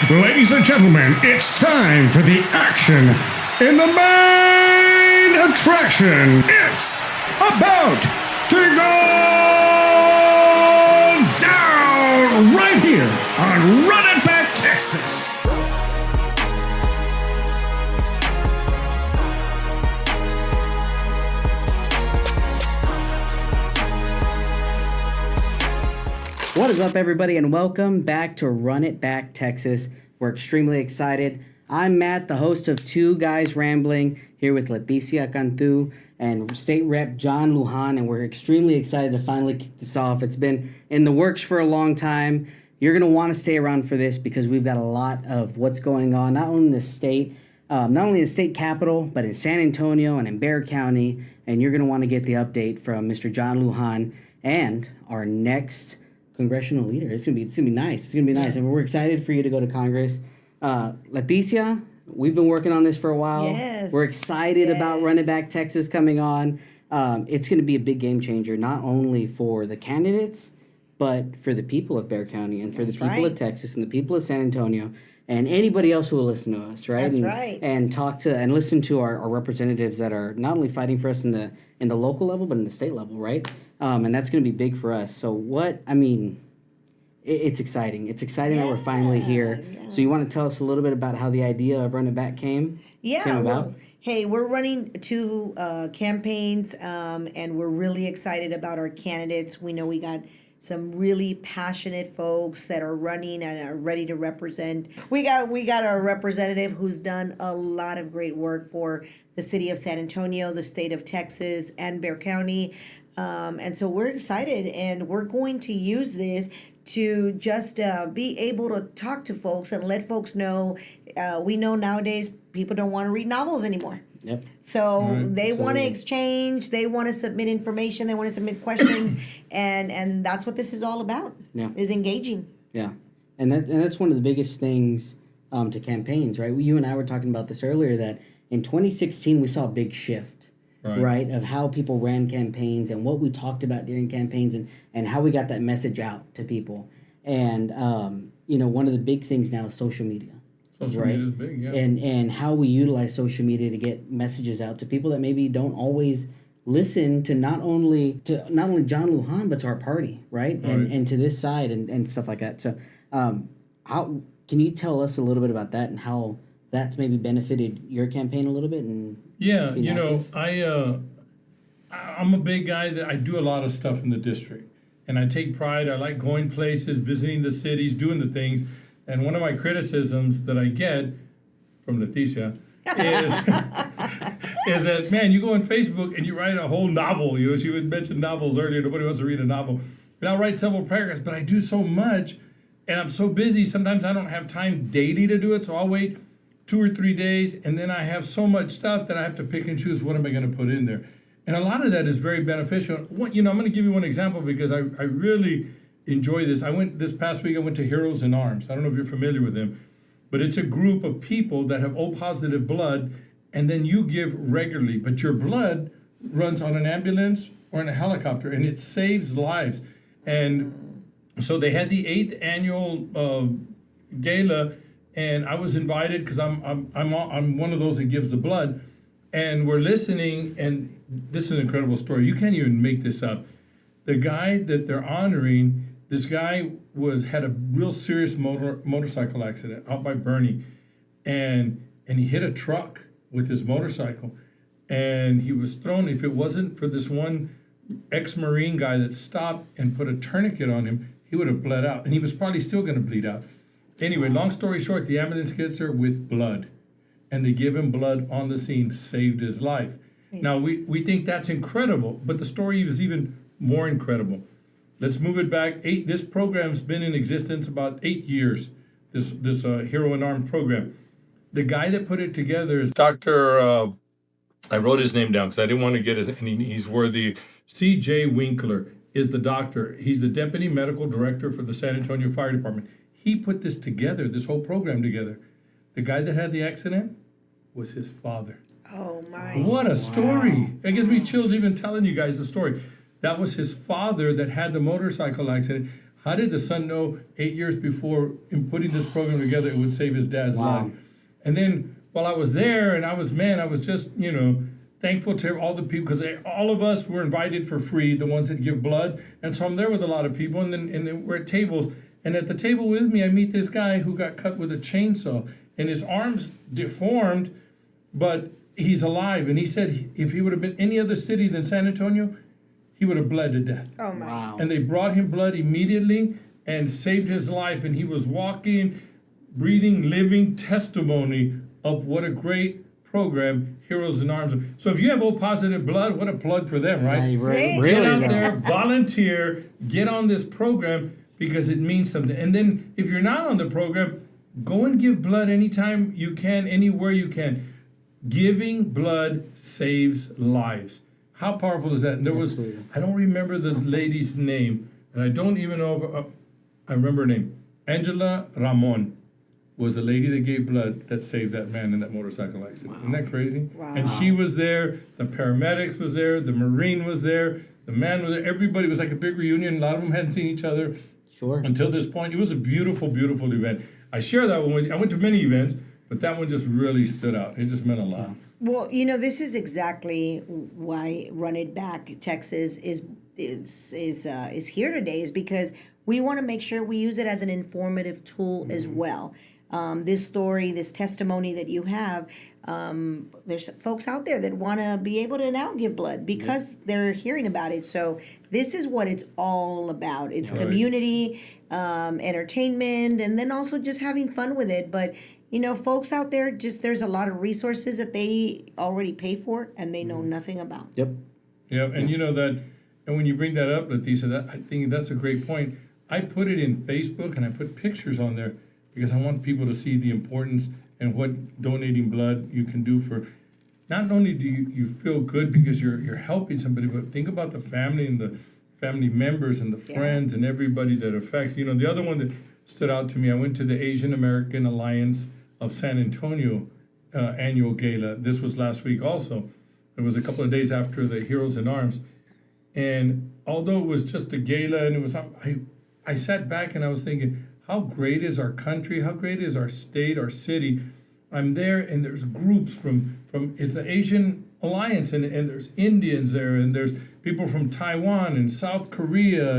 Ladies and gentlemen, it's time for the action in the main attraction. It's about to go down right here on Run It Back, Texas. What is up, everybody, and welcome back to Run It Back, Texas. We're extremely excited. I'm Matt, the host of Two Guys Rambling, here with Letty, Cantu, and State Rep John Lujan, and we're extremely excited to finally kick this off. It's been in the works for a long time. You're going to want to stay around for this because we've got a lot of what's going on, not only in the state, not only in the state capital, but in San Antonio and in Bexar County, and you're going to want to get the update from Mr. John Lujan and our next congressional leader. It's gonna be nice. It's gonna be nice, and we're excited for you to go to Congress. Leticia, we've been working on this for a while. Yes. We're excited about Run It Back Texas coming on. It's gonna be a big game changer, not only for the candidates, but for the people of Bexar County and for the people of Texas and the people of San Antonio and anybody else who will listen to us, right? That's and, right. And talk to and listen to our representatives that are not only fighting for us in the local level, but in the state level, right? And that's going to be big for us. So it's exciting. It's exciting that we're finally here. Yeah. So you want to tell us a little bit about how the idea of Run It Back came about? Well, hey, we're running two campaigns, and we're really excited about our candidates. We know we got some really passionate folks that are running and are ready to represent. We got our representative who's done a lot of great work for the city of San Antonio, the state of Texas, and Bexar County. And so we're excited, and we're going to use this to just be able to talk to folks and let folks know. We know nowadays people don't want to read novels anymore. Yep. So they want to exchange, they want to submit information, they want to submit questions, and that's what this is all about. Yeah. Is engaging. Yeah, and that's one of the biggest things to campaigns, right? You and I were talking about this earlier, that in 2016 we saw a big shift. Right, of how people ran campaigns and what we talked about during campaigns and how we got that message out to people. And, one of the big things now is social media. Social media is big, yeah. And how we utilize social media to get messages out to people that maybe don't always listen to not only John Lujan, but to our party, right? And to this side and stuff like that. So how can you tell us a little bit about that and how that's maybe benefited your campaign a little bit? And yeah, I'm a big guy that I do a lot of stuff in the district, and I take pride. I like going places, visiting the cities, doing the things. And one of my criticisms that I get from Leticia is that, man, you go on Facebook and you write a whole novel. She would mention novels earlier. Nobody wants to read a novel. And I'll write several paragraphs, but I do so much, and I'm so busy. Sometimes I don't have time daily to do it, so I'll wait 2 or 3 days, and then I have so much stuff that I have to pick and choose what am I going to put in there. And a lot of that is very beneficial. I'm going to give you one example because I really enjoy this. This past week I went to Heroes in Arms. I don't know if you're familiar with them, but it's a group of people that have O positive blood, and then you give regularly, but your blood runs on an ambulance or in a helicopter, and it saves lives. And so they had the 8th annual gala, and I was invited because I'm one of those that gives the blood, and we're listening. And this is an incredible story. You can't even make this up. The guy that they're honoring, this guy had a real serious motorcycle accident out by Bernie, and he hit a truck with his motorcycle, and he was thrown. If it wasn't for this one ex-Marine guy that stopped and put a tourniquet on him, he would have bled out, and he was probably still going to bleed out. Anyway, long story short, the ambulance gets there with blood, and they give him blood on the scene, saved his life. Now, we think that's incredible, but the story is even more incredible. Let's move it back. This program's been in existence about 8 years, this Hero in Arms program. The guy that put it together is Dr. I wrote his name down because I didn't want to get his, and he's worthy. C.J. Winkler is the doctor. He's the deputy medical director for the San Antonio Fire Department. He put this together, this whole program together. The guy that had the accident was his father. Oh, my. What a story. It gives me chills even telling you guys the story. That was his father that had the motorcycle accident. How did the son know 8 years before in putting this program together it would save his dad's life? And then while I was there, and I was just, thankful to all the people, because all of us were invited for free, the ones that give blood. And so I'm there with a lot of people, and then we're at tables. And at the table with me, I meet this guy who got cut with a chainsaw, and his arm's deformed, but he's alive. And he said if he would have been any other city than San Antonio, he would have bled to death. Oh, my. Wow. And they brought him blood immediately and saved his life. And he was walking, breathing, living testimony of what a great program Heroes in Arms. So if you have O positive blood, what a plug for them, right? Yeah, Great. Get really out though. there, volunteer, get on this program because it means something. And then if you're not on the program, go and give blood anytime you can, anywhere you can. Giving blood saves lives. How powerful is that? And there was, Absolutely. I don't remember the lady's name, and I don't even know if I remember her name. Angela Ramon was the lady that gave blood that saved that man in that motorcycle accident. Isn't that crazy? Wow. And she was there, the paramedics was there, the Marine was there, the man was there, everybody. It was like a big reunion. A lot of them hadn't seen each other Sure. until this point. It was a beautiful, beautiful event. I share that one. I went to many events, but that one just really stood out. It just meant a lot. Well, this is exactly why Run It Back Texas is here today, is because we want to make sure we use it as an informative tool as well. This story, this testimony that you have, there's folks out there that want to be able to now give blood because they're hearing about it. So this is what it's all about. It's community, entertainment, and then also just having fun with it. But folks out there, there's a lot of resources that they already pay for and they know nothing about. Yep. Yeah, and and when you bring that up, Leticia, I think that's a great point. I put it in Facebook and I put pictures on there because I want people to see the importance and what donating blood you can do for. Not only do you feel good because you're helping somebody, but think about the family and the family members and the friends and everybody that affects. The other one that stood out to me, I went to the Asian American Alliance of San Antonio annual gala. This was last week also. It was a couple of days after the Heroes in Arms. And although it was just a gala and it was, I sat back and I was thinking, how great is our country? How great is our state, our city? I'm there and there's groups from it's the Asian Alliance and there's Indians there and there's people from Taiwan and South Korea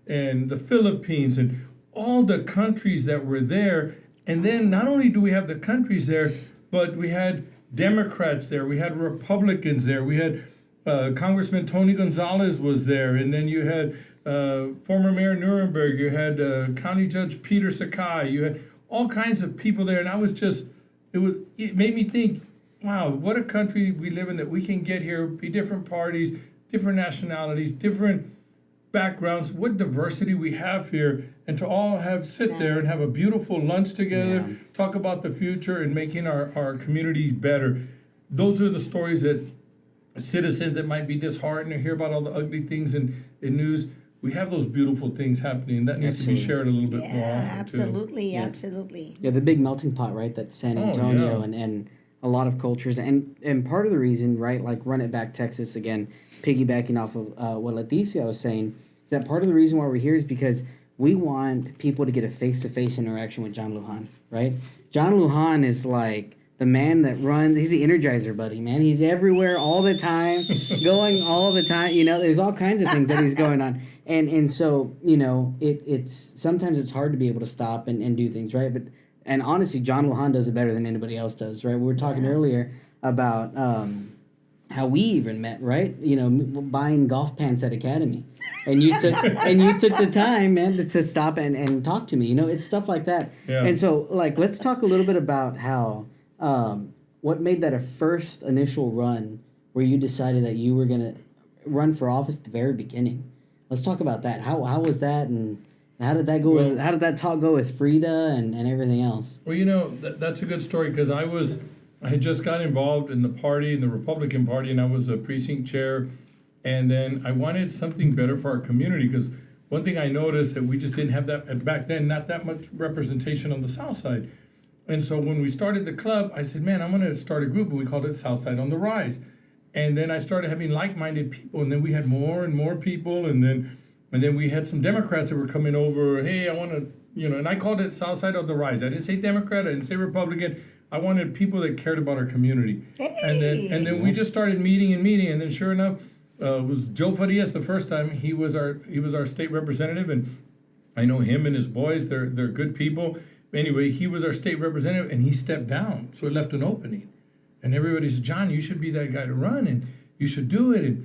and the Philippines and all the countries that were there. And then not only do we have the countries there, but we had Democrats there, we had Republicans there, we had Congressman Tony Gonzalez was there, and then you had former Mayor Nuremberg, you had County Judge Peter Sakai, you had all kinds of people there, and it made me think, wow, what a country we live in that we can get here, be different parties, different nationalities, different backgrounds, what diversity we have here, and to all sit there and have a beautiful lunch together, talk about the future and making our communities better. Those are the stories that citizens that might be disheartened or hear about all the ugly things in news. We have those beautiful things happening. That needs to be shared a little bit more often Absolutely, too. absolutely. Yeah, the big melting pot, right? That's San Antonio yeah. and a lot of cultures. And part of the reason, right, like Run It Back Texas, again, piggybacking off of what Leticia was saying, is that part of the reason why we're here is because we want people to get a face-to-face interaction with John Lujan, right? John Lujan is like the man that runs, he's the Energizer buddy, man. He's everywhere all the time, going all the time. There's all kinds of things that he's going on. And so, it's sometimes it's hard to be able to stop and do things, right? And honestly, John Lujan does it better than anybody else does, right? We were talking earlier about how we even met, right? Buying golf pants at Academy. And you took the time, man, to stop and talk to me. It's stuff like that. Yeah. And so, let's talk a little bit about how what made that a first initial run where you decided that you were gonna run for office at the very beginning. Let's talk about that. How was that, and how did that go? How did that talk go with Frida and everything else? Well, that's a good story because I had just got involved in the party, in the Republican Party, and I was a precinct chair. And then I wanted something better for our community because one thing I noticed that we just didn't have that back then, not that much representation on the South Side. And so when we started the club, I said, man, I'm going to start a group, and we called it South Side on the Rise. And then I started having like-minded people, and then we had more and more people, and then And then we had some Democrats that were coming over. Hey, I want to, and I called it South Side of the Rise. I didn't say Democrat. I didn't say Republican. I wanted people that cared about our community. Hey. And then we just started meeting. And then sure enough, it was Joe Farias the first time. He was our state representative, and I know him and his boys. They're good people. Anyway, he was our state representative, and he stepped down, so it left an opening. And everybody said, John, you should be that guy to run, and you should do it.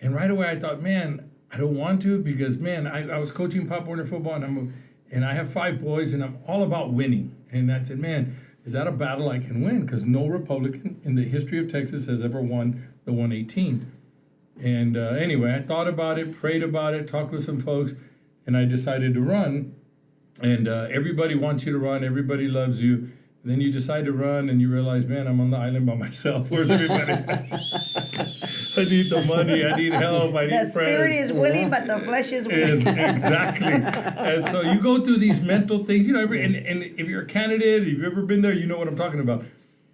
And right away I thought, man, I don't want to because, man, I was coaching Pop Warner football, and I have 5 boys, and I'm all about winning. And I said, man, is that a battle I can win? Because no Republican in the history of Texas has ever won the 118. And anyway, I thought about it, prayed about it, talked with some folks, and I decided to run. And everybody wants you to run. Everybody loves you. And then you decide to run, and you realize, man, I'm on the island by myself. Where's everybody? I need the money. I need help. I need friends. The spirit is willing, but the flesh is weak. Exactly. And so you go through these mental things. And if you're a candidate, if you've ever been there, you know what I'm talking about.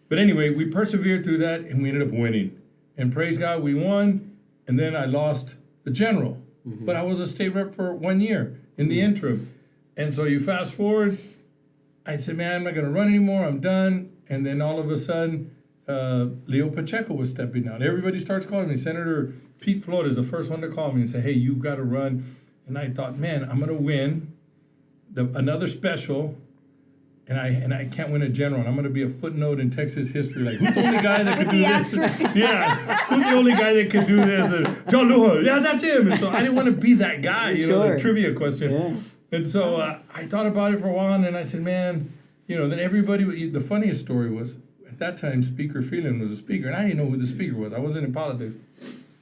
But anyway, we persevered through that, and we ended up winning. And praise God, we won. And then I lost the general. Mm-hmm. But I was a state rep for 1 year in the interim. And so you fast forward, I said, man, I'm not going to run anymore. I'm done. And then all of a sudden, Leo Pacheco was stepping down. Everybody starts calling me. Senator Pete Floyd is the first one to call me and say, hey, you've got to run. And I thought, man, I'm going to win another special, and I can't win a general. And I'm going to be a footnote in Texas history. Like, who's the only guy that could do this? Yeah, who's the only guy that could do this? And John Lujan, yeah, that's him. And so I didn't want to be that guy, the trivia question. Yeah. And so I thought about it for a while, and then I said, man, then everybody, the funniest story was, at that time, Speaker Phelan was a speaker, and I didn't know who the speaker was. I wasn't in politics.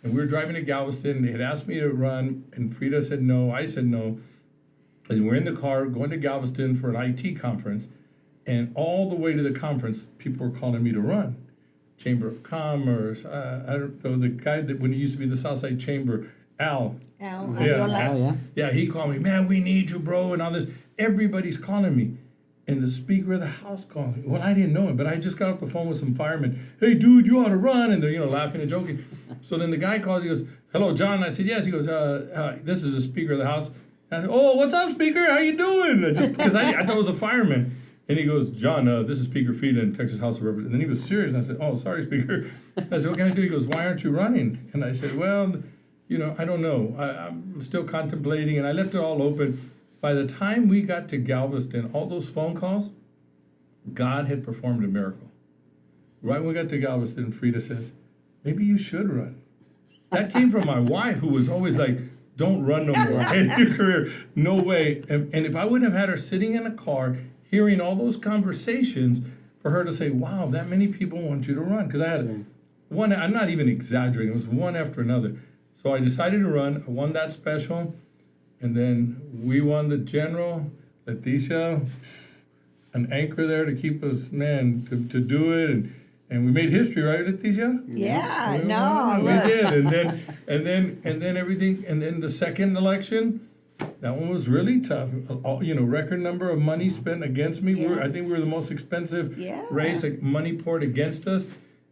And we were driving to Galveston, and they had asked me to run, and Frida said no, I said no. And we're in the car going to Galveston for an IT conference, and all the way to the conference, people were calling me to run. Chamber of Commerce, I don't know, the guy that when he used to be the Southside Chamber, Al. Yeah, he called me, man, we need you, bro, and all this. Everybody's calling me. And the Speaker of the House called me. Well, I didn't know him, but I just got off the phone with some firemen. Hey, dude, you ought to run. And they're, laughing and joking. So then the guy calls, he goes, hello, John. I said, yes. He goes, this is the Speaker of the House. And I said, oh, what's up, Speaker? How you doing? Just because I thought it was a fireman. And he goes, John, this is Speaker Phelan, Texas House of Representatives. And then he was serious. And I said, oh, sorry, Speaker. I said, what can I do? He goes, why aren't you running? And I said, well, I don't know. I'm still contemplating, and I left it all open. By the time we got to Galveston, all those phone calls, God had performed a miracle. Right when we got to Galveston, Frida says, maybe you should run. That came from my wife, who was always like, don't run no more. End your career. No way. And if I wouldn't have had her sitting in a car, hearing all those conversations, for her to say, wow, that many people want you to run. Because I had one, I'm not even exaggerating, it was one after another. So I decided to run. I won that special, and then we won the general. Leticia, an anchor there to keep us, man, to do it, and we made history, right, Leticia? Yeah, we did, and then everything, and then the second election, that one was really tough. Record number of money spent against me. Yeah. I think we were the most expensive race. Like money poured against us.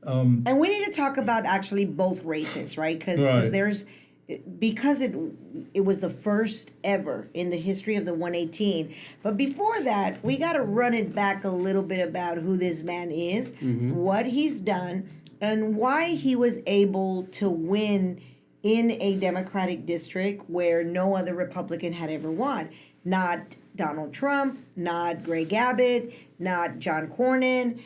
And we need to talk about actually both races, right? Because it was the first ever in the history of the 118. But before that, we got to run it back a little bit about who this man is, what he's done, and why he was able to win in a Democratic district where no other Republican had ever won. Not Donald Trump, not Greg Abbott, not John Cornyn,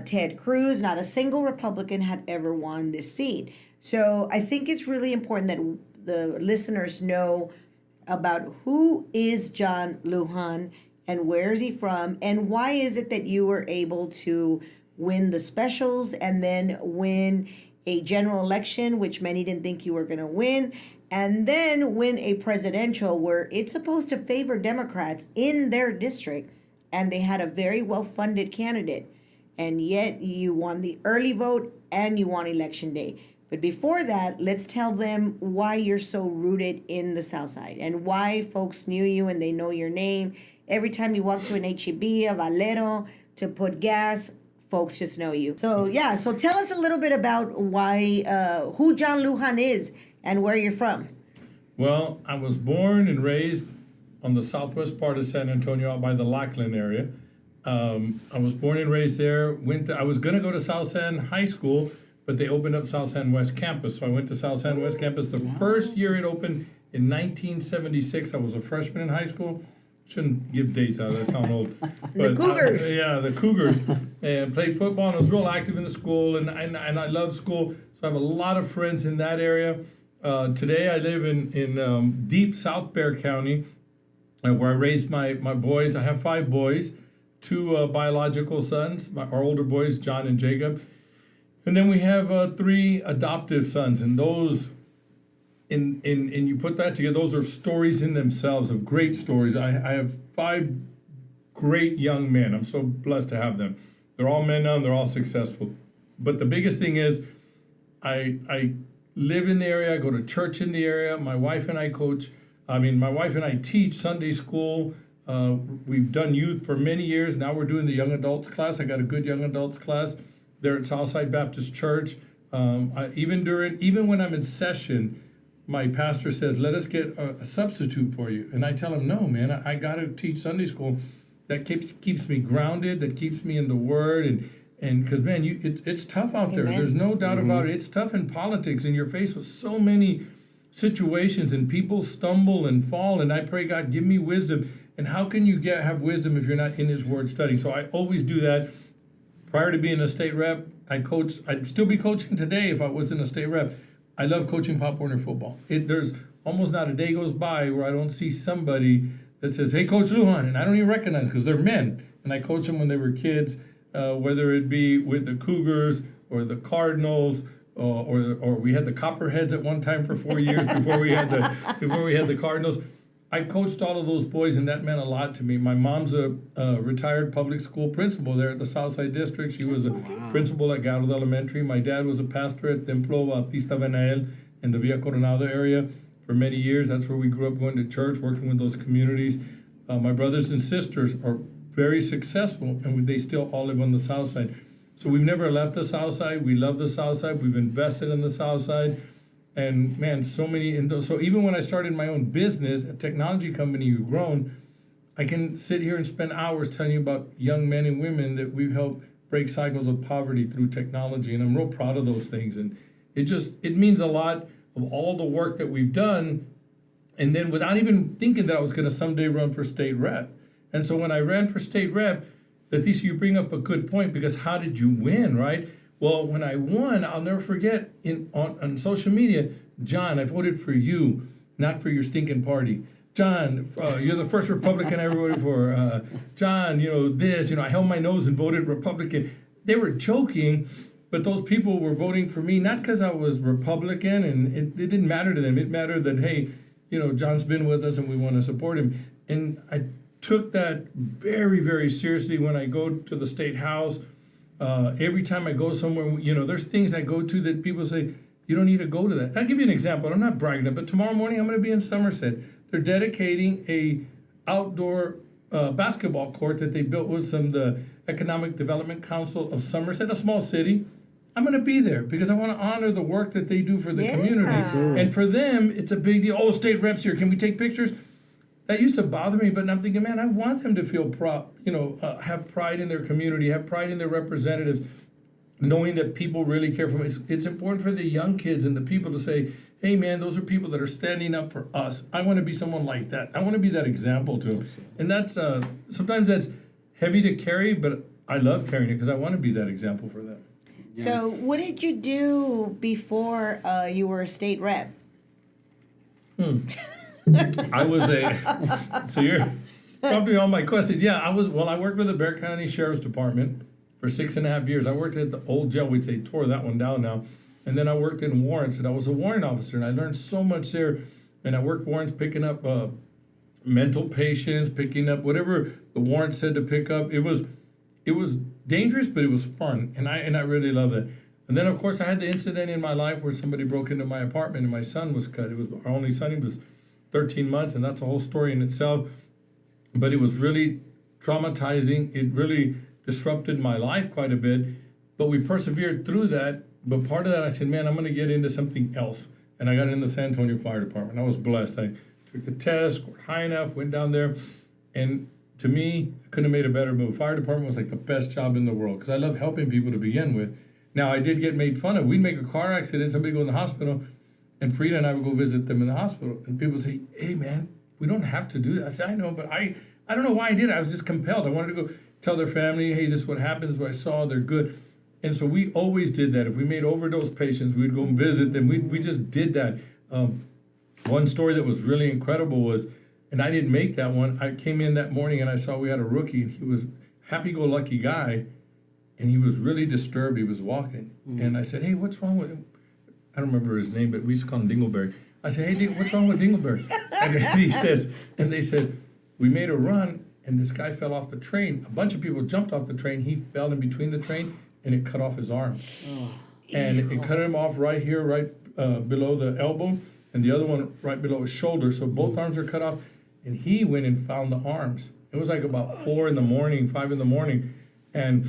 Ted Cruz, not a single Republican had ever won this seat. So I think it's really important that the listeners know about who is John Lujan and where is he from and why is it that you were able to win the specials and then win a general election, which many didn't think you were going to win, and then win a presidential where it's supposed to favor Democrats in their district, and they had a very well-funded candidate. And yet you won the early vote and you won election day. But before that, let's tell them why you're so rooted in the South Side and why folks knew you and they know your name. Every time you walk to an HEB, a Valero, to put gas, folks just know you. So tell us a little bit about why, who John Lujan is and where you're from. Well, I was born and raised on the southwest part of San Antonio, out by the Lackland area. I was born and raised there. I was gonna go to South San High School, but they opened up South San West Campus, so I went to South San West Campus. The first year it opened in 1976. I was a freshman in high school. Shouldn't give dates out, I sound old. But, Cougars. the Cougars. And played football and was real active in the school, and I love school, so I have a lot of friends in that area. Today I live in deep South Bexar County, where I raised my boys. I have 5 boys, 2 biological sons, our older boys, John and Jacob. And then we have 3 adoptive sons, and those, and you put that together, those are stories in themselves, of great stories. I have 5 great young men. I'm so blessed to have them. They're all men now, and they're all successful. But the biggest thing is, I live in the area, I go to church in the area. My wife and I teach Sunday school. We've done youth for many years. Now we're doing the young adults class. I got a good young adults class there at Southside Baptist Church. Even when I'm in session, my pastor says, let us get a substitute for you. And I tell him, no, man, I got to teach Sunday school. That keeps me grounded, that keeps me in the Word. And because, man, it's tough out there. Amen. There's no doubt about it. It's tough in politics, and you're faced with so many situations, and people stumble and fall. And I pray, God, give me wisdom. And how can you have wisdom if you're not in His Word studying? So I always do that. Prior to being a state rep, I'd still be coaching today if I wasn't a state rep. I love coaching Pop Warner football. There's almost not a day goes by where I don't see somebody that says, hey, Coach Lujan, and I don't even recognize, because they're men. And I coached them when they were kids, whether it be with the Cougars or the Cardinals, or we had the Copperheads at one time for 4 years before we had the Cardinals. I coached all of those boys, and that meant a lot to me. My mom's a retired public school principal there at the Southside District. She was a principal at Garrett Elementary. My dad was a pastor at Templo Bautista Benael in the Villa Coronado area for many years. That's where we grew up, going to church, working with those communities. My brothers and sisters are very successful, and they still all live on the South Side. So we've never left the South Side. We love the South Side. We've invested in the South Side. And man, so many. So even when I started my own business, a technology company, we've grown. I can sit here and spend hours telling you about young men and women that we've helped break cycles of poverty through technology, and I'm real proud of those things. And it means a lot of all the work that we've done. And then without even thinking that I was going to someday run for state rep. And so when I ran for state rep, Leticia, you bring up a good point, because how did you win, right? Well, when I won, I'll never forget, on social media, John, I voted for you, not for your stinking party. John, you're the first Republican I ever voted for. John, I held my nose and voted Republican. They were joking, but those people were voting for me, not because I was Republican, and it didn't matter to them. It mattered that, hey, John's been with us and we want to support him. And I took that very, very seriously when I go to the State House. Every time I go somewhere, there's things I go to that people say, you don't need to go to that. I'll give you an example. I'm not bragging, but tomorrow morning I'm going to be in Somerset. They're dedicating a outdoor basketball court that they built with the Economic Development Council of Somerset, a small city. I'm going to be there because I want to honor the work that they do for the community. And for them, it's a big deal. Oh, state reps here. Can we take pictures? That used to bother me, but I'm thinking, man, I want them to feel have pride in their community, have pride in their representatives, knowing that people really care for them. It's important for the young kids and the people to say, hey, man, those are people that are standing up for us. I want to be someone like that. I want to be that example to them. And that's sometimes that's heavy to carry, but I love carrying it because I want to be that example for them. Yeah. So what did you do before you were a state rep? I was so you're probably on my questions. Yeah, I worked with the Bexar County Sheriff's Department for 6.5 years. I worked at the old jail, which they tore that one down now. And then I worked in warrants, and I was a warrant officer, and I learned so much there. And I worked warrants picking up mental patients, picking up whatever the warrant said to pick up. It was dangerous, but it was fun, and I really loved it. And then, of course, I had the incident in my life where somebody broke into my apartment and my son was cut. It was our only son. He was 13 months, and that's a whole story in itself. But it was really traumatizing. It really disrupted my life quite a bit. But we persevered through that. But part of that, I said, man, I'm going to get into something else. and I got in the San Antonio Fire Department. I was blessed. I took the test, scored high enough, went down there, and to me, I couldn't have made a better move. Fire department was like the best job in the world because I love helping people to begin with. Now, I did get made fun of. We'd make a car accident, somebody go in the hospital, and Frida and I would go visit them in the hospital. And people would say, hey, man, we don't have to do that. I said, I know, but I don't know why I did it. I was just compelled. I wanted to go tell their family, hey, this is what happens, what I saw, they're good. And so we always did that. If we made overdose patients, we'd go and visit them. We just did that. One story that was really incredible was, and I didn't make that one. I came in that morning and I saw we had a rookie, and he was happy-go-lucky guy, and he was really disturbed. He was walking, and I said, "Hey, what's wrong with him?" I don't remember his name, but we used to call him Dingleberry. I said, "Hey, what's wrong with Dingleberry?" And he says, and they said, "We made a run, and this guy fell off the train. A bunch of people jumped off the train. He fell in between the train, and it cut off his arm, and it cut him off right here, right below the elbow, and the other one right below his shoulder. So both arms are cut off." And he went and found the arms. It was like about 4 in the morning, 5 in the morning. And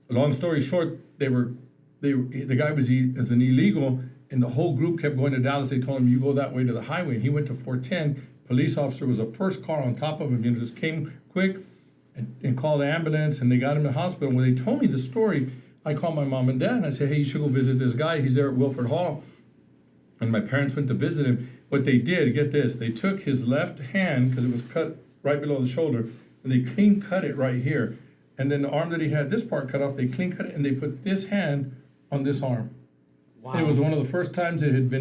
long story short, the guy was an illegal, and the whole group kept going to Dallas. They told him, you go that way to the highway. And he went to 410. Police officer was the first car on top of him. He just came quick and called the ambulance, and they got him to the hospital. When they told me the story, I called my mom and dad, and I said, hey, you should go visit this guy. He's there at Wilford Hall. And my parents went to visit him. What they did, get this, they took his left hand, because it was cut right below the shoulder, and they clean cut it right here. And then the arm that he had, this part cut off, they clean cut it, and they put this hand on this arm. Wow. And it was one of the first times it had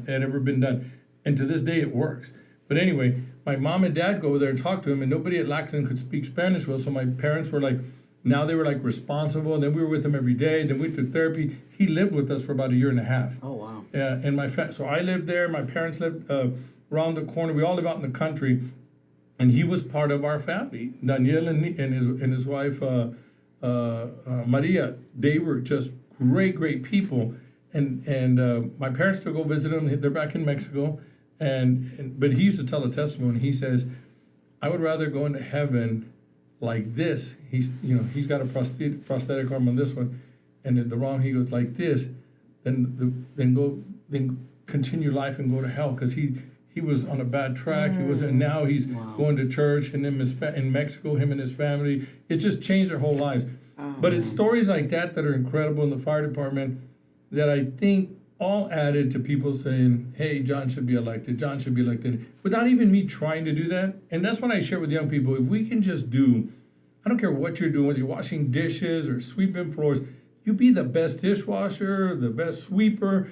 ever been done. And to this day, it works. But anyway, my mom and dad go over there and talk to him, and nobody at Lackland could speak Spanish well, so my parents were like, now they were like responsible, and then we were with him every day, then we went to therapy. He lived with us for about 1.5 years. Oh, wow. Yeah, and so I lived there, my parents lived around the corner, we all live out in the country, and he was part of our family. Daniel and his wife, Maria, they were just great people, and my parents still go visit him, they're back in Mexico, but he used to tell a testimony, he says, I would rather go into heaven like this. He's got a prosthetic arm on this one, and the wrong, he goes like this, then continue life and go to hell, because he was on a bad track. He was, and now he's going to church, and in Mexico, him and his family, it just changed their whole lives. But it's stories like that are incredible in the fire department that I think all added to people saying, hey, John should be elected, without even me trying to do that. And that's what I share with young people. If we can just do, I don't care what you're doing, whether you're washing dishes or sweeping floors, you be the best dishwasher, the best sweeper.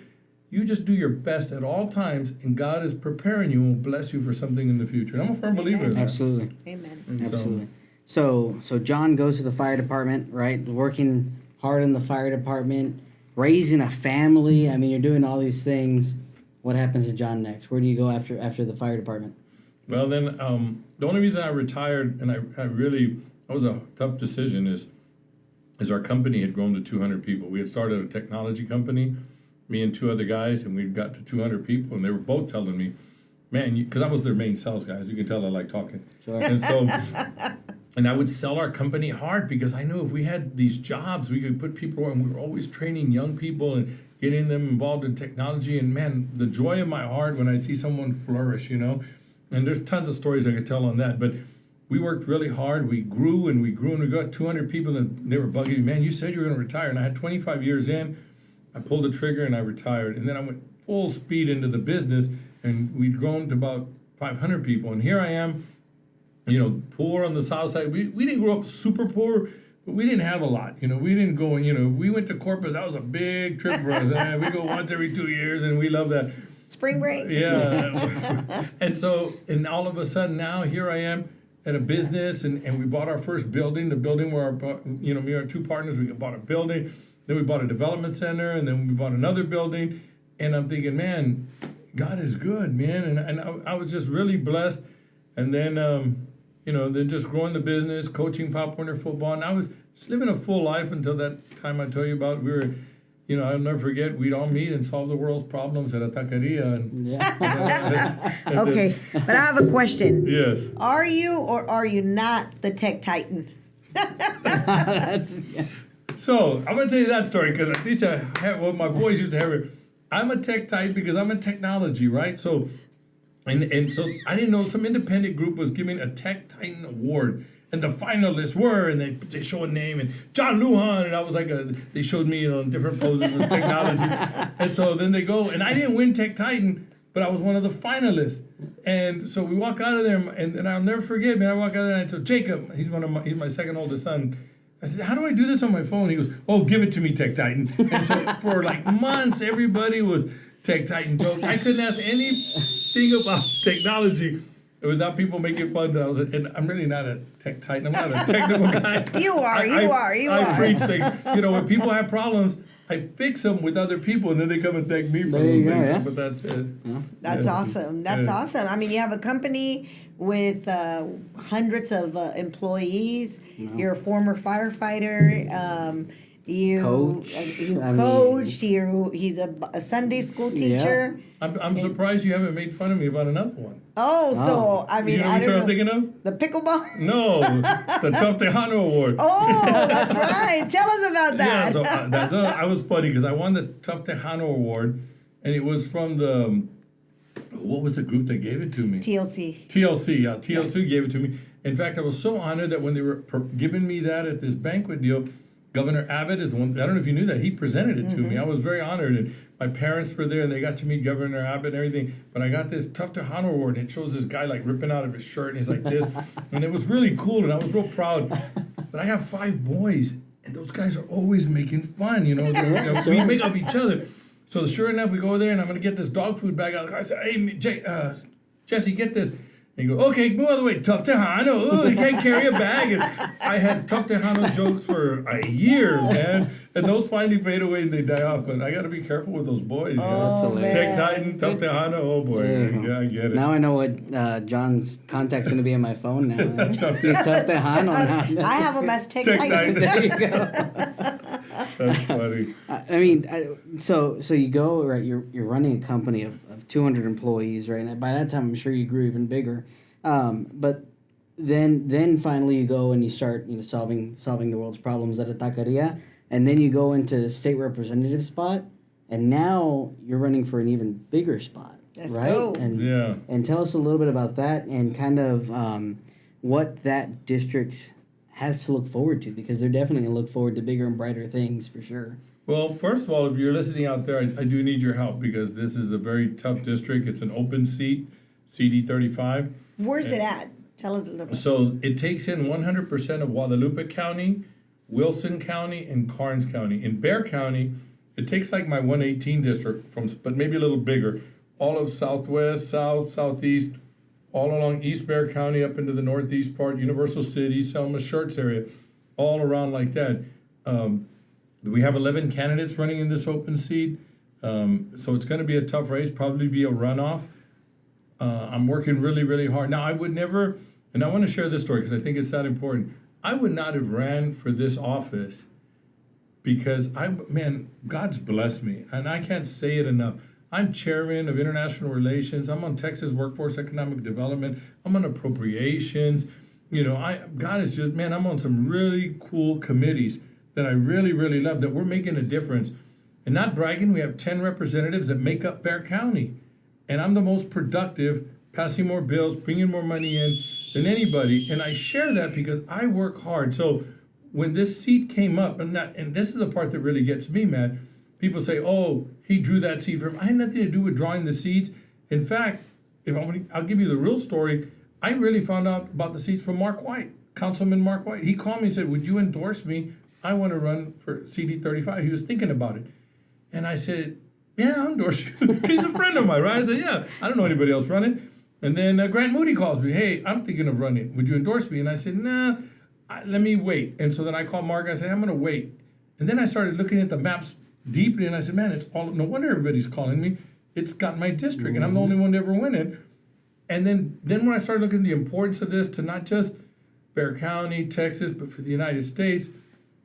You just do your best at all times, and God is preparing you and will bless you for something in the future. And I'm a firm believer in that. Absolutely. Amen. Absolutely. So John goes to the fire department, right? Working hard in the fire department, raising a family. I mean, you're doing all these things. What happens to John next? Where do you go after the fire department? Well, then the only reason I retired, and that was a tough decision, is our company had grown to 200 people. We had started a technology company, me and 2 other guys, and we'd got to 200 people, and they were both telling me, man, because I was their main sales guy, as you can tell I like talking. Sure. And so, and I would sell our company hard, because I knew if we had these jobs, we could put people on. We were always training young people and getting them involved in technology, and man, the joy of my heart when I'd see someone flourish, and there's tons of stories I could tell on that, but we worked really hard. We grew and we got 200 people, and they were bugging me, man, you said you were going to retire, and I had 25 years in. I pulled the trigger and I retired, and then I went full speed into the business, and we'd grown to about 500 people, and here I am, poor on the south side. We didn't grow up super poor, but we didn't have a lot. We didn't go, we went to Corpus. That was a big trip for us. We go once every 2 years, and we love that. Spring break. Yeah. and all of a sudden now here I am at a business, and we bought our first building, the building where me and our 2 partners, we bought a building. Then we bought a development center, and then we bought another building. And I'm thinking, man, God is good, man. And I was just really blessed. And then, then just growing the business, coaching Pop Warner football. And I was just living a full life until that time I tell you about. We were, I'll never forget, we'd all meet and solve the world's problems at a taqueria. Okay, but I have a question. Yes. Are you or are you not the tech titan? So I'm gonna tell you that story, because my boys used to have it. I'm a tech type because I'm in technology, right? So, and so I didn't know some independent group was giving a Tech Titan award, and the finalists were, and they show a name and John Lujan, and I was like, they showed me different poses with technology, and so then they go, and I didn't win Tech Titan, but I was one of the finalists, and so we walk out of there, and I'll never forget, man. I walk out of there and I told Jacob, he's my second oldest son. I said, how do I do this on my phone? He goes, oh, give it to me, Tech Titan. And so for like months, everybody was Tech Titan jokes. I couldn't ask anything about technology without people making fun. And I'm really not a Tech Titan. I'm not a technical guy. You are. I preach things. When people have problems, I fix them with other people, and then they come and thank me for those things. Yeah. But that's it. Yeah. That's awesome. That's awesome. I mean, you have a company with hundreds of employees. No. You're a former firefighter. You Coach. He's a Sunday school teacher. I'm surprised you haven't made fun of me about another one. So I mean, You know which one I'm thinking of? The pickleball. No, the Tough Tejano Award. Oh, that's right. Tell us about that. Yeah, so I was funny because I won the Tough Tejano Award, and it was from what was the group that gave it to me? TLC. TLC, yeah. TLC gave it to me. In fact, I was so honored that when they were giving me that at this banquet deal, Governor Abbott is the one, I don't know if you knew that, he presented it to me. I was very honored, and my parents were there, and they got to meet Governor Abbott and everything, but I got this Tough Tejano Award, and it shows this guy like ripping out of his shirt, and he's like this, and it was really cool, and I was real proud. But I have 5 boys, and those guys are always making fun, we make of each other. So sure enough, we go there, and I'm going to get this dog food bag out of the car. I said, hey, Jesse, get this. And you go, okay, move out of the way, Tough Tejano. Oh, you can't carry a bag. And I had Tough Tejano jokes for a year, man. And those finally fade away and they die off. But I got to be careful with those boys. Oh, man. Tech Titan, Tough Tejano, oh boy. Yeah, I get it. Now I know what John's contact's going to be in my phone now. Tough Tough Tejano now. I have him as Tech Tech Titan. There you go. That's funny. I mean, so you go, right, you're running a company of 200 employees, right? And by that time, I'm sure you grew even bigger. But then finally you go and you start, solving the world's problems at a taqueria, and then you go into the state representative spot, and now you're running for an even bigger spot, Let's right? go. And tell us a little bit about that and kind of what that district has to look forward to, because they're definitely going to look forward to bigger and brighter things for sure. Well, first of all, if you're listening out there, I do need your help because this is a very tough district. It's an open seat, CD 35. Where's it at? Tell us a little bit. So it takes in 100% of Guadalupe County, Wilson County, and Karnes County. In Bexar County, it takes like my 118 district, but maybe a little bigger, all of southwest, south, southeast, all along East Bexar County up into the northeast part, Universal City, Selma, Schertz area, all around like that. We have 11 candidates running in this open seat, so it's going to be a tough race, probably be a runoff. I'm working really, really hard. Now, I would never, and I want to share this story because I think it's that important. I would not have ran for this office because God's blessed me, and I can't say it enough. I'm chairman of international relations. I'm on Texas Workforce Economic Development. I'm on appropriations. God is just, I'm on some really cool committees that I really, really love, that we're making a difference. And not bragging, we have 10 representatives that make up Bexar County. And I'm the most productive, passing more bills, bringing more money in than anybody. And I share that because I work hard. So when this seat came up, and this is the part that really gets me mad, people say, oh, he drew that seat for him. I had nothing to do with drawing the seats. In fact, I'll give you the real story. I really found out about the seats from Mark White, Councilman Mark White. He called me and said, would you endorse me? I want to run for CD 35. He was thinking about it. And I said, yeah, I'll endorse you. He's a friend of mine, right? I said, yeah, I don't know anybody else running. And then Grant Moody calls me, hey, I'm thinking of running. Would you endorse me? And I said, nah, let me wait. And so then I called Mark. I said, I'm going to wait. And then I started looking at the maps deeply, and I said, man, no wonder everybody's calling me. It's got my district, and I'm the only one to ever win it. And then when I started looking at the importance of this to not just Bexar County, Texas, but for the United States,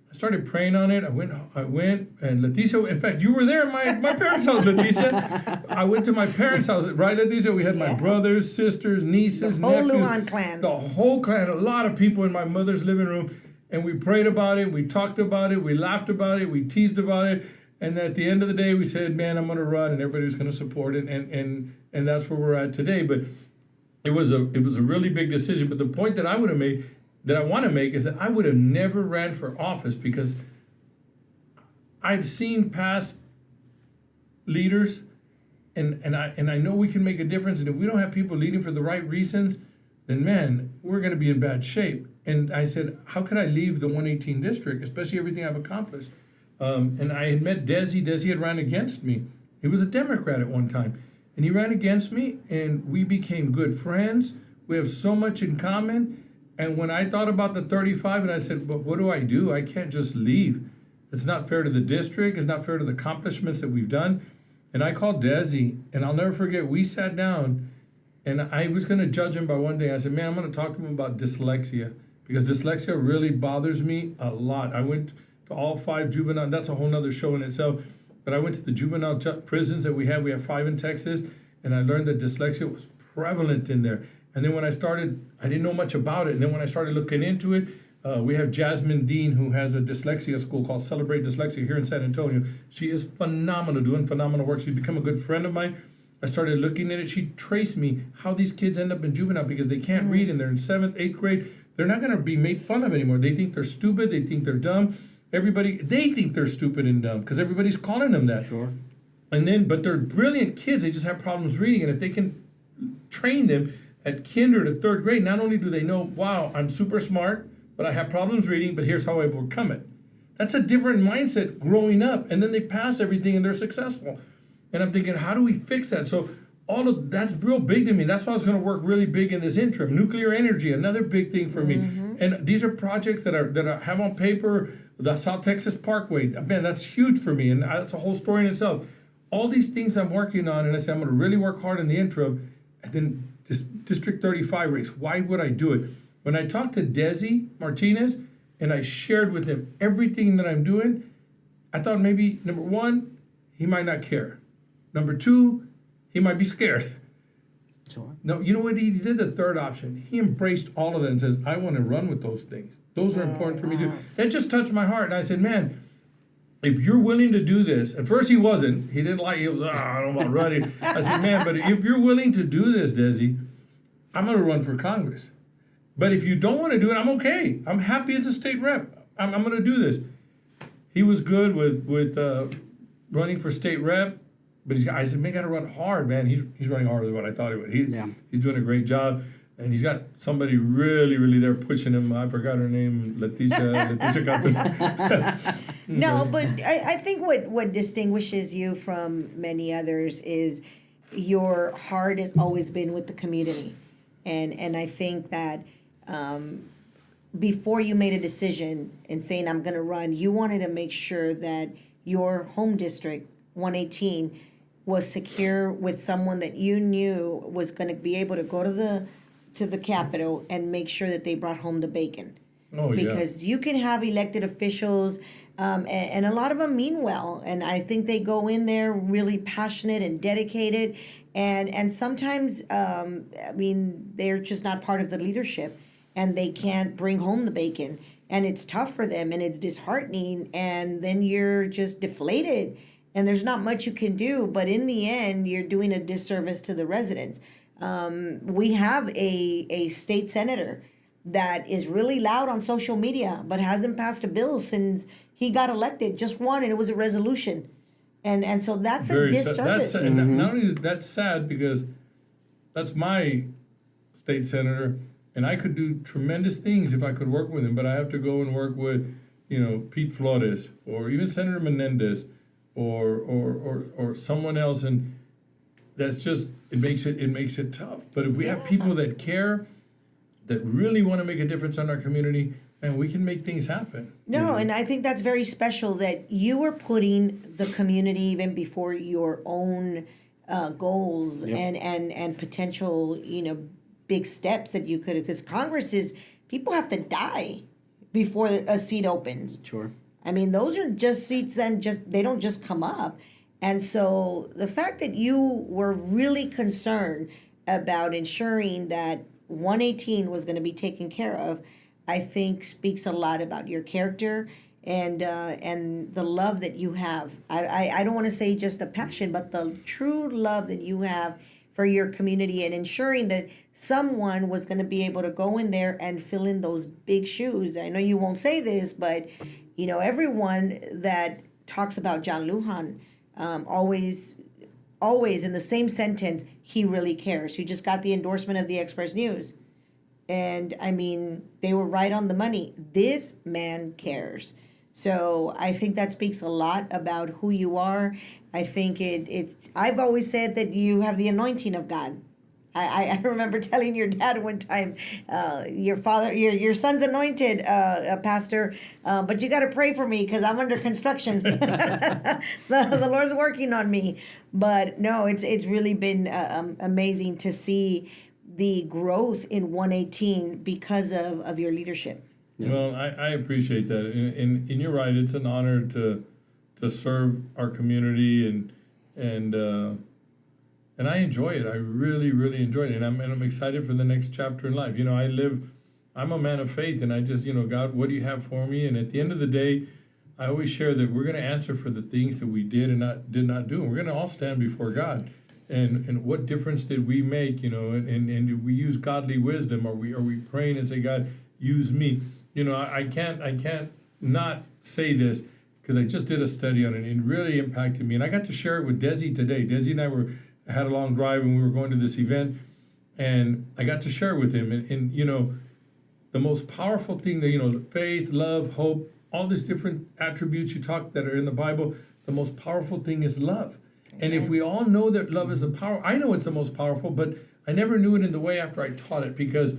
I started praying on it. I went, and Leticia, in fact, you were there at my parents' house, Leticia. I went to my parents' house, right, Leticia? We had my brothers, sisters, nieces, the whole nephews. Lujan clan. The whole clan, a lot of people in my mother's living room. And we prayed about it, we talked about it, we laughed about it, we teased about it. And at the end of the day, we said, man, I'm going to run, and everybody was going to support it, and that's where we're at today. But it was a really big decision. But the point that I would have made, that I want to make, is that I would have never ran for office because I've seen past leaders, and I know we can make a difference. And if we don't have people leading for the right reasons, then man, we're going to be in bad shape. And I said, how could I leave the 118 district, especially everything I've accomplished? And I had met Desi. Desi had ran against me. He was a Democrat at one time. And he ran against me, and we became good friends. We have so much in common. And when I thought about the 35, and I said, but what do? I can't just leave. It's not fair to the district. It's not fair to the accomplishments that we've done. And I called Desi, and I'll never forget, we sat down, and I was going to judge him by one thing. I said, man, I'm going to talk to him about dyslexia, because dyslexia really bothers me a lot. I went to all 5 juvenile, and that's a whole nother show in itself. But I went to the juvenile prisons that we have. We have 5 in Texas, and I learned that dyslexia was prevalent in there. And then when I started, I didn't know much about it. And then when I started looking into it, we have Jasmine Dean, who has a dyslexia school called Celebrate Dyslexia here in San Antonio. She is phenomenal, doing phenomenal work. She's become a good friend of mine. I started looking at it. She traced me how these kids end up in juvenile because they can't read, and they're in 7th, 8th grade. They're not going to be made fun of anymore. They think they're stupid. They think they're dumb. They think they're stupid and dumb because everybody's calling them that. Sure. And then, but they're brilliant kids. They just have problems reading. And if they can train them at kinder to 3rd grade, not only do they know, wow, I'm super smart, but I have problems reading, but here's how I overcome it. That's a different mindset growing up. And then they pass everything and they're successful. And I'm thinking, how do we fix that? So all of that's real big to me. That's why I was going to work really big in this interim. Nuclear energy, another big thing for me. And these are projects that I have on paper. The South Texas Parkway, man, that's huge for me, and that's a whole story in itself. All these things I'm working on, and I said I'm going to really work hard in the interim, and then this District 35 race. Why would I do it? When I talked to Desi Martinez, and I shared with him everything that I'm doing, I thought maybe, number 1, he might not care. Number 2, he might be scared. Sure. No, you know what he did? The 3rd option. He embraced all of that and says, I want to run with those things. Those are important for me too. That just touched my heart. And I said, man, if you're willing to do this, at first he wasn't. He didn't like it. He was, I don't want running. I said, man, but if you're willing to do this, Desi, I'm going to run for Congress. But if you don't want to do it, I'm okay. I'm happy as a state rep. I'm going to do this. He was good with running for state rep. But I said, man, got to run hard, man. He's running harder than what I thought he would. He's doing a great job. And he's got somebody really, really there pushing him. I forgot her name, Leticia Cantu. No, but I think what distinguishes you from many others is your heart has always been with the community. And I think that before you made a decision in saying I'm going to run, you wanted to make sure that your home district, 118, was secure with someone that you knew was going to be able to go to the Capitol and make sure that they brought home the bacon. Because you can have elected officials, and a lot of them mean well, and I think they go in there really passionate and dedicated, and sometimes, they're just not part of the leadership, and they can't bring home the bacon, and it's tough for them, and it's disheartening, and then you're just deflated, and there's not much you can do, but in the end, you're doing a disservice to the residents. We have a state senator that is really loud on social media, but hasn't passed a bill since he got elected. Just one, and it was a resolution, and so that's a disservice. Not only is that sad because that's my state senator, and I could do tremendous things if I could work with him, but I have to go and work with, Pete Flores or even Senator Menendez or someone else, and that's just it makes it tough. But if we have people that care, that really want to make a difference in our community, and we can make things happen. No, and I think that's very special that you were putting the community even before your own goals and potential, big steps that you could, because Congress is, people have to die before a seat opens. Sure. I mean, those are just seats and they don't just come up. And so the fact that you were really concerned about ensuring that 118 was going to be taken care of, I think speaks a lot about your character and the love that you have. I don't want to say just the passion, but the true love that you have for your community and ensuring that someone was going to be able to go in there and fill in those big shoes. I know you won't say this, but everyone that talks about John Lujan always in the same sentence, he really cares. You just got the endorsement of the Express News. And I mean, they were right on the money. This man cares. So I think that speaks a lot about who you are. I think it's, I've always said that you have the anointing of God. I remember telling your dad one time, your father, your son's anointed, pastor, but you got to pray for me because I'm under construction. the Lord's working on me. But no, it's really been amazing to see the growth in 118 because of your leadership. Yeah. Well, I appreciate that, and you're right. It's an honor to serve our community, and I enjoy it. I really, really enjoy it, and I'm excited for the next chapter in life. I'm a man of faith, and I just, God, what do you have for me? And at the end of the day, I always share that we're going to answer for the things that we did and did not do, and we're going to all stand before God. And what difference did we make? And did we use godly wisdom? Are we praying and say, God, use me? I can't not say this because I just did a study on it, and it really impacted me. And I got to share it with Desi today. Desi and I had a long drive and we were going to this event, and I got to share it with him. And the most powerful thing that, faith, love, hope, all these different attributes you talk that are in the Bible, the most powerful thing is love. And if we all know that love is the power, I know it's the most powerful, but I never knew it in the way after I taught it, because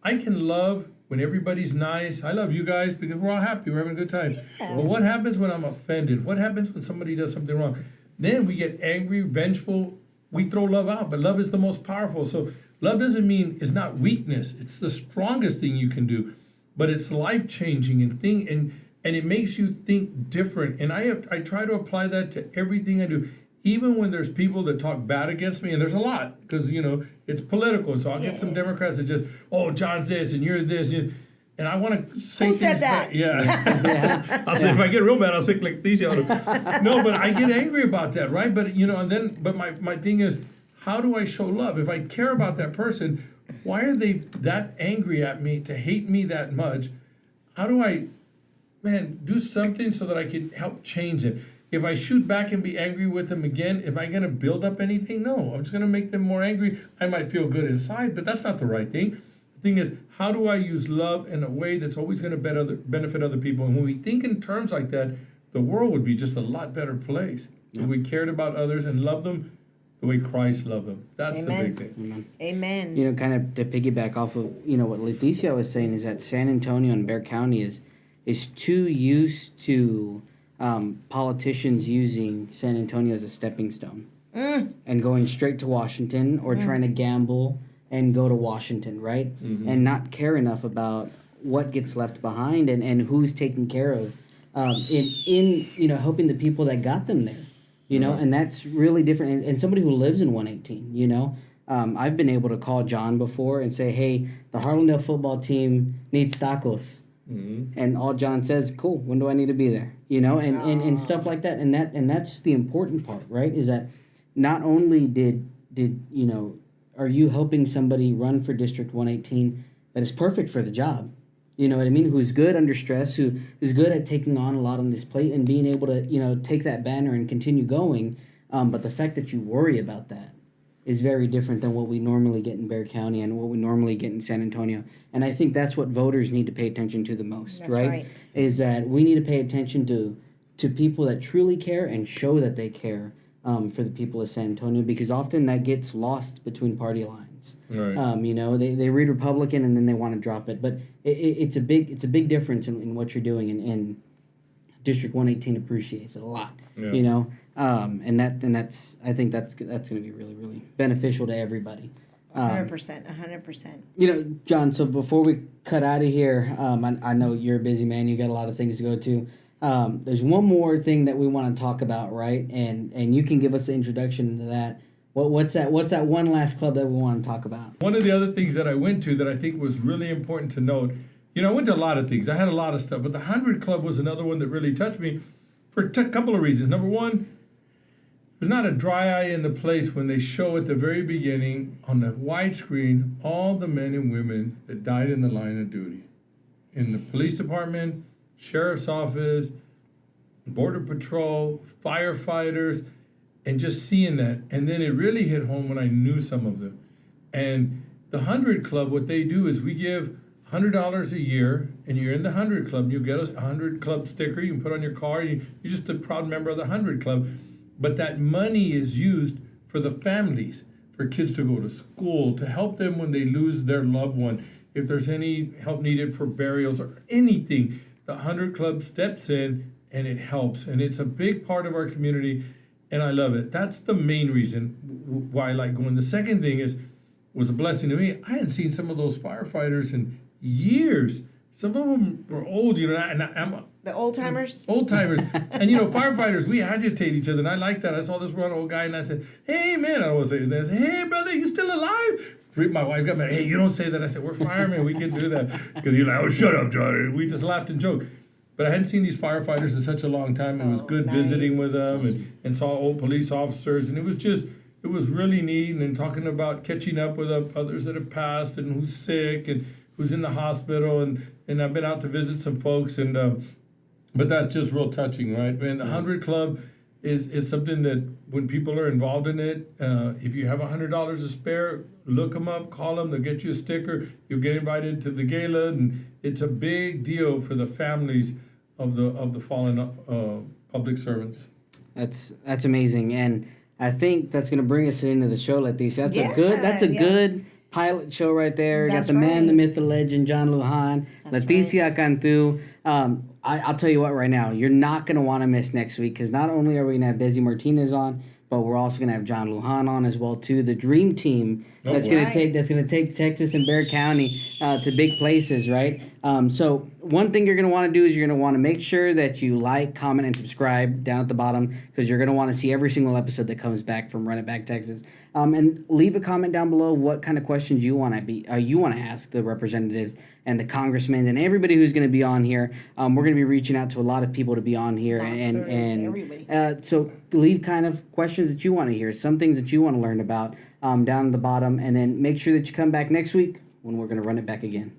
I can love when everybody's nice. I love you guys because we're all happy, we're having a good time. Yeah. But what happens when I'm offended? What happens when somebody does something wrong? Then we get angry, vengeful, we throw love out, but love is the most powerful. So love doesn't mean it's not weakness. It's the strongest thing you can do, but it's life-changing and it makes you think different. And I try to apply that to everything I do. Even when there's people that talk bad against me, and there's a lot, because, it's political. So I'll get some Democrats that just, John's this and you're this. And I want to say Who things said that? back. Yeah. I'll say, if I get real bad, I'll say like these. No, but I get angry about that, right? But, but my thing is, how do I show love? If I care about that person, why are they that angry at me, to hate me that much? How do I, do something so that I can help change it? If I shoot back and be angry with them again, am I going to build up anything? No, I'm just going to make them more angry. I might feel good inside, but that's not the right thing. The thing is, how do I use love in a way that's always going to benefit other people? And when we think in terms like that, the world would be just a lot better place. Yeah. If we cared about others and loved them the way Christ loved them. That's Amen. The big thing. Amen. Kind of to piggyback off of, what Leticia was saying, is that San Antonio and Bexar County is too used to politicians using San Antonio as a stepping stone and going straight to Washington, or trying to gamble and go to Washington, right? Mm-hmm. And not care enough about what gets left behind and who's taken care of in helping the people that got them there, and that's really different. And somebody who lives in 118, I've been able to call John before and say, hey, the Harlandale football team needs tacos. Mm-hmm. And all John says, cool, when do I need to be there? And stuff like that. And that's the important part, right? Is that not only did are you helping somebody run for District 118 that is perfect for the job, who's good under stress, who is good at taking on a lot on this plate and being able to, take that banner and continue going. But the fact that you worry about that is very different than what we normally get in Bexar County and what we normally get in San Antonio. And I think that's what voters need to pay attention to the most, right? Is that we need to pay attention to people that truly care and show that they care for the people of San Antonio, because often that gets lost between party lines. Right. They read Republican and then they want to drop it. But it's a big difference in what you're doing, and District 118 appreciates it a lot. Yeah. And that's I think that's going to be really, really beneficial to everybody. 100%. John, so before we cut out of here, I know you're a busy man. You got a lot of things to go to. There's one more thing that we want to talk about, right? And you can give us the introduction to that. What's that one last club that we want to talk about? One of the other things that I went to that I think was really important to note, I went to a lot of things. I had a lot of stuff, but the 100 Club was another one that really touched me for a couple of reasons. Number one, there's not a dry eye in the place when they show at the very beginning on the widescreen all the men and women that died in the line of duty. In the police department, sheriff's office, border patrol, firefighters, and just seeing that. And then it really hit home when I knew some of them. And the 100 Club, what they do is we give $100 a year, and you're in the 100 Club, and you get a 100 Club sticker you can put on your car. You're just a proud member of the 100 Club. But that money is used for the families, for kids to go to school, to help them when they lose their loved one. If there's any help needed for burials or anything, the 100 Club steps in and it helps. And it's a big part of our community, and I love it. That's the main reason why I like going. The second thing was a blessing to me. I hadn't seen some of those firefighters in years. Some of them were old, and I'm The old timers? old timers. And firefighters, we agitate each other, and I like that. I saw this one old guy, and I said, "Hey, man," I don't want to say his name. I said, "Hey, brother, you still alive?" My wife got mad. "Hey, you don't say that." I said, "We're firemen. We can do that." Because you're like, "Oh, shut up, Johnny." We just laughed and joked. But I hadn't seen these firefighters in such a long time. It was good visiting with them and saw old police officers. And it was really neat. And then talking about catching up with others that have passed and who's sick and who's in the hospital. And I've been out to visit some folks. But that's just real touching, right? And the 100 Club is something that when people are involved in it, if you have $100 to spare, look them up, call them, they'll get you a sticker. You'll get invited to the gala, and it's a big deal for the families of the fallen public servants. That's amazing, and I think that's going to bring us into the show, Letty. That's a Yeah, good pilot show right there. That's Got the man, right. the myth, the legend, John Lujan, Leticia Cantu. I'll tell you what, right now, you're not going to want to miss next week, because not only are we going to have Desi Martinez on, but we're also going to have John Lujan on as well too. The dream team that's going to take Texas and Bexar County to big places, right? So one thing you're going to want to do is you're going to want to make sure that you like, comment, and subscribe down at the bottom, because you're going to want to see every single episode that comes back from Run It Back Texas. And leave a comment down below what kind of questions you want to ask the representatives and the congressmen and everybody who's going to be on here. We're going to be reaching out to a lot of people to be on here, so leave kind of questions that you want to hear, some things that you want to learn about down at the bottom, and then make sure that you come back next week when we're going to run it back again.